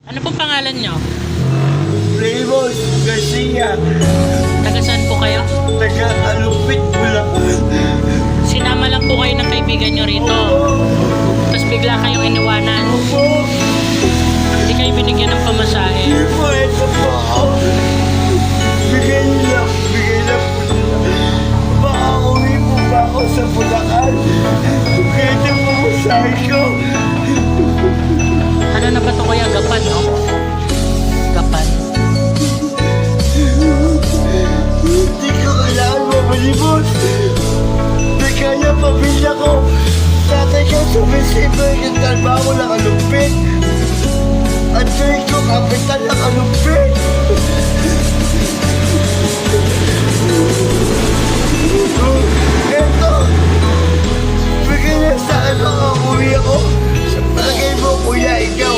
Ano pong pangalan nyo? Ramos Garcia, Taga saan po kayo? taga-Alupit, Bulacan. Sinama lang po kayo ng kaibigan nyo rito. Tapos bigla kayong iniwanan. Opo, Hindi kayo binigyan ng pamasahe. hindi po, ito po ako. Bigay na po nila. Makauwi po ba ako sa Bulacan? Kaya po masahe ko. Ano na ba ito kuya? Gapan, no? Gapan. Hindi ko kailangan mamalibot. Hindi kaya pamilya ko. Tatay ko sumisipag yung trabaho ng Alupit. At tuwing ko kapitan ng Alupit. Eto, bigyan niya sa akin makauwi ako. Sa palagay mo, kuya, ikaw.